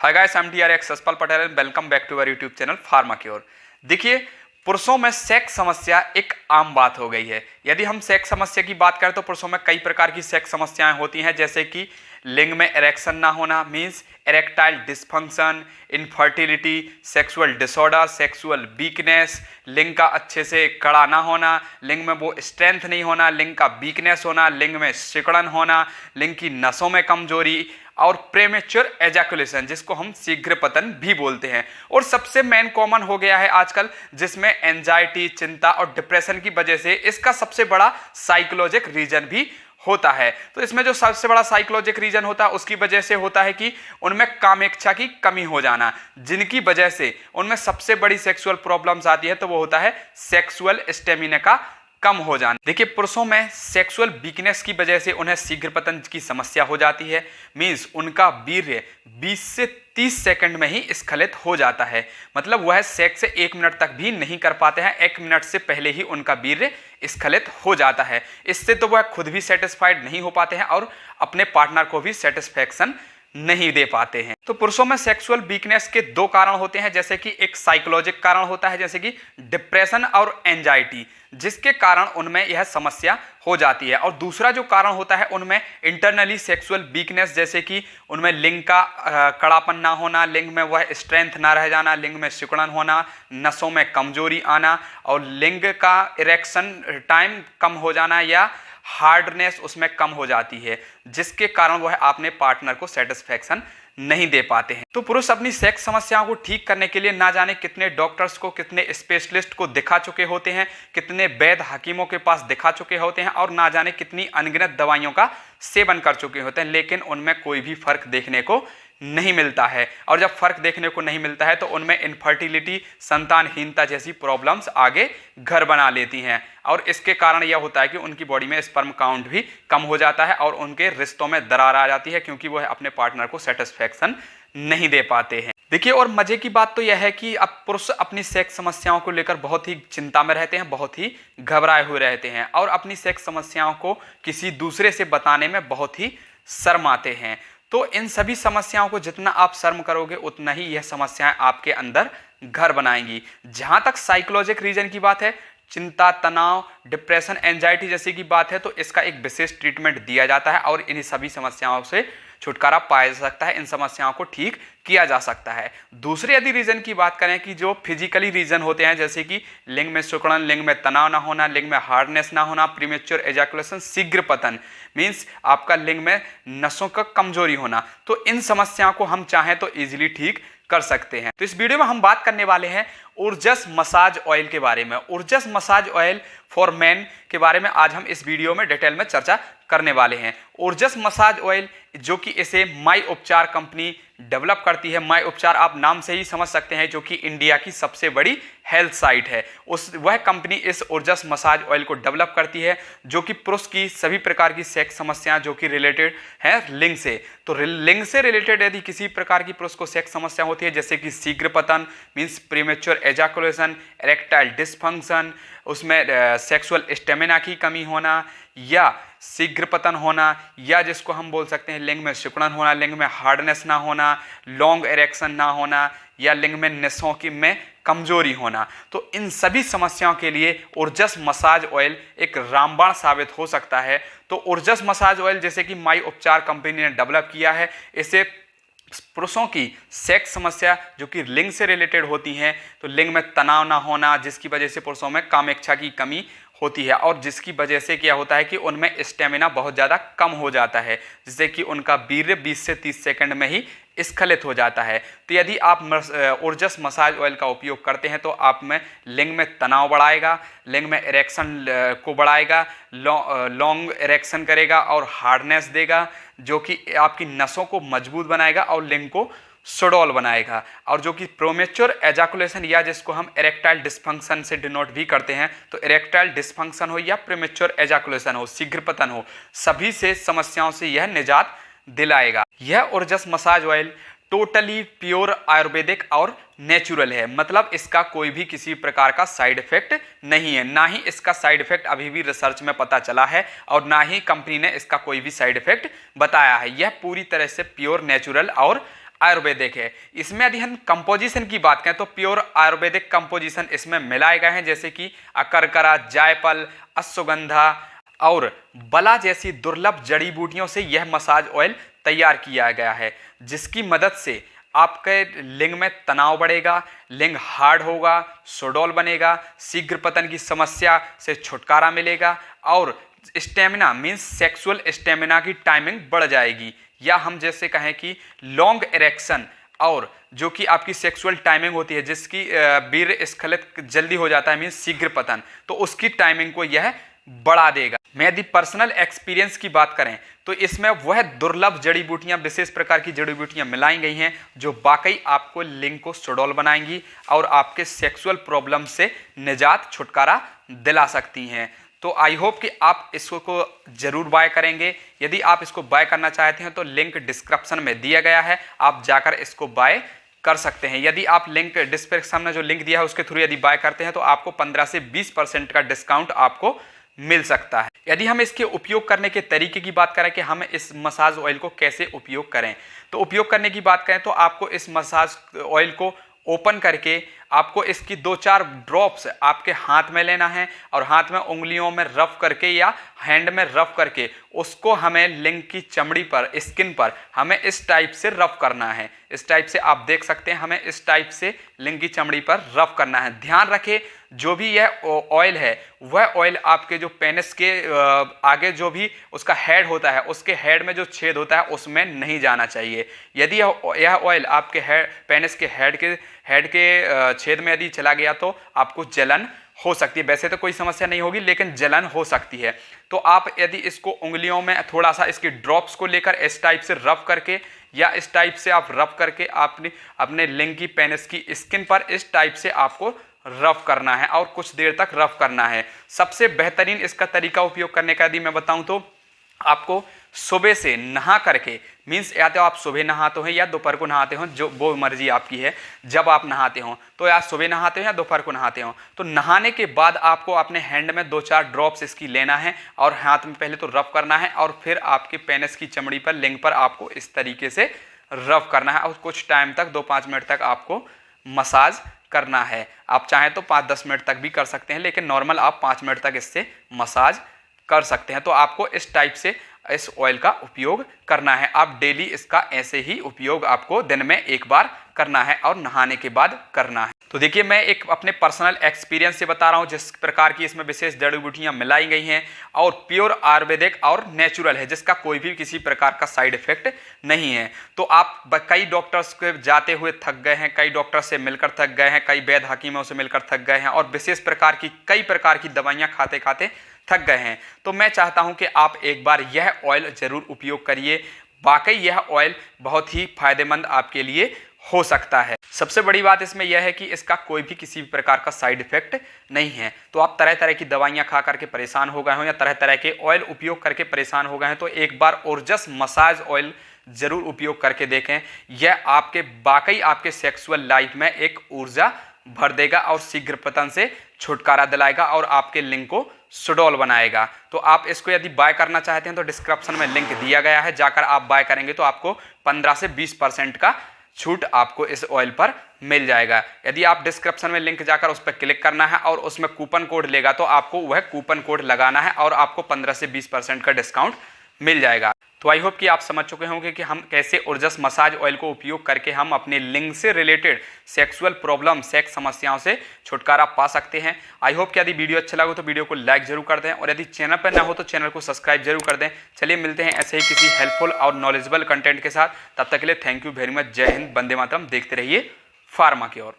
Hi guys, I am TRX Saspal Patel and welcome back to our YouTube channel Pharma Cure. देखिए, पुरुषों में sex समस्या एक आम बात हो गई है। यदि हम सेक्स समस्या की बात करें तो पुरुषों में कई प्रकार की सेक्स समस्याएं होती हैं, जैसे कि लिंग में इरेक्शन ना होना means erectile dysfunction, infertility, sexual disorder, sexual weakness, लिंग का अच्छे से कड़ा ना होना, लिंग में वो स्ट्रेंथ नहीं होना, लिंग का वीकनेस होना, लिंग में सिकुड़न होना, लिंग की नसों में कमजोरी और प्रेमेच्योर एजैकुलेशन, जिसको हम शीघ्र पतन भी बोलते हैं। और सबसे मेन कॉमन हो गया है आजकल, जिसमें एंजाइटी, चिंता और डिप्रेशन की वजह से इसका सबसे बड़ा साइकोलॉजिक रीजन भी होता है। तो इसमें जो सबसे बड़ा साइकोलॉजिक रीजन होता है उसकी वजह से होता है कि उनमें कामेच्छा की कमी हो जाना, जिनकी वजह से उनमें सबसे बड़ी सेक्सुअल प्रॉब्लम्स आती है, तो वो होता है सेक्सुअल स्टेमिना का कम हो जाना। देखिए, पुरुषों में सेक्सुअल वीकनेस की वजह से उन्हें शीघ्र पतन की समस्या हो जाती है। मींस उनका वीर्य 20 से 30 सेकंड में ही स्खलित हो जाता है। मतलब वह सेक्स 1 मिनट तक भी नहीं कर पाते हैं, 1 मिनट से पहले ही उनका वीर्य स्खलित हो जाता है। इससे तो वह खुद भी सेटिस्फाइड नहीं हो पाते हैं और अपने पार्टनर को भी सेटिस्फैक्शन नहीं दे पाते हैं। तो पुरुषों में सेक्सुअल वीकनेस के 2 कारण होते हैं, जैसे कि एक साइकोलॉजिक कारण होता है, जैसे कि डिप्रेशन और एंजाइटी, जिसके कारण उनमें यह समस्या हो जाती है। और दूसरा जो कारण होता है उनमें इंटरनली सेक्सुअल वीकनेस, जैसे कि उनमें लिंग का कड़ापन ना होना, लिंग में वह स्ट्रेंथ ना रह जाना, लिंग में सिकुड़न होना, नसों में कमजोरी आना और लिंग का इरेक्शन टाइम कम हो जाना या हार्डनेस उसमें कम हो जाती है, जिसके कारण वह अपने पार्टनर को सेटिस्फैक्शन नहीं दे पाते हैं। तो पुरुष अपनी सेक्स समस्याओं को ठीक करने के लिए ना जाने कितने डॉक्टर्स को, कितने स्पेशलिस्ट को दिखा चुके होते हैं, कितने वैद्य हकीमों के पास दिखा चुके होते हैं और ना जाने कितनी अनगिनत दवाइयों का सेवन कर चुके होते हैं, लेकिन उनमें कोई भी फर्क देखने को नहीं मिलता है। और जब फर्क देखने को नहीं मिलता है तो उनमें इनफर्टिलिटी, संतानहीनता जैसी प्रॉब्लम्स आगे घर बना लेती हैं। और इसके कारण यह होता है कि उनकी बॉडी में स्पर्म काउंट भी कम हो जाता है और उनके रिश्तों में दरार आ जाती है, क्योंकि वह अपने पार्टनर को सेटिस्फैक्शन नहीं दे पाते हैं। देखिए, और मजे की बात तो यह है कि अब पुरुष अपनी सेक्स समस्याओं को लेकर बहुत ही चिंता में रहते हैं, बहुत ही घबराए हुए रहते हैं और अपनी सेक्स समस्याओं को किसी दूसरे से बताने में बहुत ही शर्माते हैं। तो इन सभी समस्याओं को जितना आप शर्म करोगे उतना ही यह समस्याएं आपके अंदर घर बनाएंगी। जहां तक साइकोलॉजिक रीजन की बात है, चिंता, तनाव, डिप्रेशन, एंजाइटी जैसी की बात है, तो इसका एक विशेष ट्रीटमेंट दिया जाता है और इन्हीं सभी समस्याओं से छुटकारा पाया जा सकता है, इन समस्याओं को ठीक किया जा सकता है। दूसरे यदि रीजन की बात करें कि जो फिजिकली रीजन होते हैं, जैसे कि लिंग में सिकुड़न, लिंग में तनाव ना होना, लिंग में हार्डनेस ना होना, प्रीमेच्योर एजैकुलेशन, शीघ्र पतन मींस आपका लिंग में नसों का कमजोरी होना, तो इन समस्याओं को हम चाहें तो इजीली ठीक कर सकते हैं। तो इस वीडियो में हम बात करने वाले हैं ऊर्जस मसाज ऑयल के बारे में। ऊर्जस मसाज ऑयल फॉर मेन के बारे में आज हम इस वीडियो में डिटेल में चर्चा करने वाले हैं। ऊर्जस मसाज ऑयल, जो कि इसे माई उपचार कंपनी डेवलप करती है। माई उपचार आप नाम से ही समझ सकते हैं, जो कि इंडिया की सबसे बड़ी हेल्थ साइट है। वह कंपनी इस ऊर्जस मसाज ऑयल को डेवलप करती है, जो कि पुरुष की सभी प्रकार की सेक्स समस्याएं जो कि रिलेटेड है लिंग से, तो लिंग से रिलेटेड यदि किसी प्रकार की पुरुष को सेक्स समस्या होती है, जैसे कि शीघ्र पतन means premature ejaculation, erectile dysfunction, उसमें सेक्सुअल स्टेमिना की कमी होना या शीघ्र पतन होना, या जिसको हम बोल सकते हैं लिंग में सिकुड़न होना, लिंग में हार्डनेस ना होना, लॉन्ग इरेक्शन ना होना या लिंग में नसों की में कमजोरी होना, तो इन सभी समस्याओं के लिए ऊर्जस मसाज ऑयल एक रामबाण साबित हो सकता है। तो ऊर्जस मसाज ऑयल जैसे कि माई उपचार कंपनी ने डेवलप किया है, इसे पुरुषों की सेक्स समस्या जो कि लिंग से रिलेटेड होती हैं, तो लिंग में तनाव ना होना, जिसकी वजह से पुरुषों में कामेच्छा की कमी होती है और जिसकी वजह से क्या होता है कि उनमें स्टेमिना बहुत ज़्यादा कम हो जाता है, जिससे कि उनका वीर्य 20 से 30 सेकंड में ही स्खलित हो जाता है। तो यदि आप ऊर्जस मसाज ऑयल का उपयोग करते हैं तो आप में लिंग में तनाव बढ़ाएगा, लिंग में इरेक्शन को बढ़ाएगा, लॉन्ग इरेक्शन करेगा और हार्डनेस देगा, जो कि आपकी नसों को मजबूत बनाएगा और लिंग को सुडौल बनाएगा। और जो कि प्रीमेच्योर एजैकुलेशन या जिसको हम इरेक्टाइल डिस्फंक्शन से डिनोट भी करते हैं, तो इरेक्टाइल डिस्फंक्शन हो या प्रीमेच्योर एजैकुलेशन हो, शीघ्र पतन हो, सभी से समस्याओं से यह निजात दिलाएगा। यह ऊर्जस massage oil totally pure Ayurvedic और नेचुरल है, मतलब इसका कोई भी किसी प्रकार का साइड इफेक्ट नहीं है, ना ही इसका साइड इफेक्ट अभी भी रिसर्च में पता चला है और ना ही कंपनी ने इसका कोई भी साइड इफेक्ट बताया है। यह पूरी तरह से प्योर, नेचुरल और आयुर्वेदिक है। इसमें यदि हम कंपोजिशन की बात करें तो प्योर आयुर्वेदिक कंपोजिशन इसमें मिलाए गए हैं, जैसे कि अकरकरा, जायफल, अश्वगंधा और बला जैसी दुर्लभ जड़ी बूटियों से यह मसाज ऑयल तैयार किया गया है, जिसकी मदद से आपके लिंग में तनाव बढ़ेगा, लिंग हार्ड होगा, सुडौल बनेगा, शीघ्र पतन की समस्या से छुटकारा मिलेगा और स्टेमिना मीन्स सेक्सुअल स्टेमिना की टाइमिंग बढ़ जाएगी, या हम जैसे कहें कि लॉन्ग इरेक्शन और जो कि आपकी सेक्सुअल टाइमिंग होती है, जिसकी वीर्य स्खलित जल्दी हो जाता है मीन्स शीघ्र पतन, तो उसकी टाइमिंग को यह बढ़ा देगा। मैं यदि पर्सनल एक्सपीरियंस की बात करें तो इसमें वह दुर्लभ जड़ी बूटियां, विशेष प्रकार की जड़ी बूटियां मिलाई गई हैं जो वाकई आपको लिंग को सुडौल बनाएंगी और आपके सेक्सुअल प्रॉब्लम से निजात छुटकारा दिला सकती हैं। तो आई होप कि आप इसको जरूर बाय करेंगे। यदि आप इसको बाय करना चाहते हैं तो लिंक डिस्क्रिप्शन में दिया गया है, आप जाकर इसको बाय कर सकते हैं। यदि आप लिंक डिस्क्रिप्शन में जो लिंक दिया है उसके थ्रू यदि बाय करते हैं तो आपको 15 से 20% का डिस्काउंट आपको मिल सकता है। यदि हम इसके उपयोग करने के तरीके की बात करें कि हम इस मसाज ऑयल को कैसे उपयोग करें, तो उपयोग करने की बात करें तो आपको इस मसाज ऑयल को ओपन करके आपको इसकी 2-4 ड्रॉप्स आपके हाथ में लेना है और हाथ में उंगलियों में रफ करके या हैंड में रफ करके उसको हमें लिंग की चमड़ी पर, स्किन पर हमें इस टाइप से रफ करना है। इस टाइप से आप देख सकते हैं, हमें इस टाइप से लिंग की चमड़ी पर रफ करना है। ध्यान रखें जो भी यह ऑयल है वह ऑयल आपके जो पेनिस के आगे जो भी उसका हेड होता है, उसके हेड में जो छेद होता है उसमें नहीं जाना चाहिए। यदि यह ऑयल आपके पेनिस के हेड के छेद में यदि चला गया तो आपको जलन हो सकती है। वैसे तो कोई समस्या नहीं होगी लेकिन जलन हो सकती है। तो आप यदि इसको उंगलियों में थोड़ा सा इसकी ड्रॉप्स को लेकर इस टाइप से रब करके या इस टाइप से आप रब करके अपने लिंग की पेनिस की स्किन पर इस टाइप से आपको रफ करना है और कुछ देर तक रफ करना है। सबसे बेहतरीन इसका तरीका उपयोग करने का यदि मैं बताऊं तो आपको सुबह से नहा करके, मीन्स या तो आप सुबह नहाते हो या दोपहर को नहाते हो, जो वो मर्जी आपकी है, जब आप नहाते हो तो या सुबह नहाते हो या दोपहर को नहाते हो, तो नहाने के बाद आपको अपने हैंड में 2-4 ड्रॉप्स इसकी लेना है और हाथ में पहले तो रफ करना है और फिर आपके पेनिस की चमड़ी पर, लिंग पर आपको इस तरीके से रफ करना है और कुछ टाइम तक 2-5 मिनट तक आपको मसाज करना है। आप चाहें तो 5-10 मिनट तक भी कर सकते हैं, लेकिन नॉर्मल आप 5 मिनट तक इससे मसाज कर सकते हैं। तो आपको इस टाइप से इस ऑयल का उपयोग करना है। आप डेली इसका ऐसे ही उपयोग आपको दिन में एक बार करना है और नहाने के बाद करना है। तो देखिए मैं एक अपने पर्सनल एक्सपीरियंस से बता रहा हूँ, जिस प्रकार की इसमें विशेष जड़ी बूटियां मिलाई गई हैं और प्योर आयुर्वेदिक और नेचुरल है, जिसका कोई भी किसी प्रकार का साइड इफेक्ट नहीं है। तो आप कई डॉक्टर्स के जाते हुए थक गए हैं, कई डॉक्टर से मिलकर थक गए हैं, कई वैद्य हकीमों से मिलकर थक गए हैं और विशेष प्रकार की कई प्रकार की दवाइयाँ खाते खाते थक गए हैं। तो मैं चाहता हूं कि आप एक बार यह ऑयल जरूर उपयोग करिए। वाकई यह ऑयल बहुत ही फायदेमंद आपके लिए हो सकता है। सबसे बड़ी बात इसमें यह है कि इसका कोई भी किसी भी प्रकार का साइड इफेक्ट नहीं है। तो आप तरह तरह की दवाइयां खा करके परेशान हो गए हो या तरह तरह के ऑयल उपयोग करके परेशान हो गए हैं, तो एक बार ओरजस मसाज ऑयल जरूर उपयोग करके देखें। यह आपके वाकई आपके सेक्सुअल लाइफ में एक ऊर्जा भर देगा और शीघ्र पतन से छुटकारा दिलाएगा और आपके लिंग को सुडौल बनाएगा। तो आप इसको यदि बाय करना चाहते हैं तो डिस्क्रिप्शन में लिंक दिया गया है, जाकर आप बाय करेंगे तो आपको 15 से 20% का छूट आपको इस ऑयल पर मिल जाएगा। यदि आप डिस्क्रिप्शन में लिंक जाकर उस पर क्लिक करना है और उसमें कूपन कोड लेगा तो आपको वह कूपन कोड लगाना है और आपको 15 से 20% का डिस्काउंट मिल जाएगा। तो आई होप कि आप समझ चुके होंगे कि हम कैसे ओरजस मसाज ऑयल को उपयोग करके हम अपने लिंग से रिलेटेड सेक्सुअल प्रॉब्लम, सेक्स समस्याओं से छुटकारा पा सकते हैं। आई होप कि यदि वीडियो अच्छा लगा तो वीडियो को लाइक जरूर कर दें और यदि चैनल पर ना हो तो चैनल को सब्सक्राइब जरूर कर दें। चलिए मिलते हैं ऐसे ही किसी हेल्पफुल और नॉलेजेबल कंटेंट के साथ। तब तक के लिए थैंक यू वेरी मच। जय हिंद, वंदे मातरम। देखते रहिए फार्मा की ओर।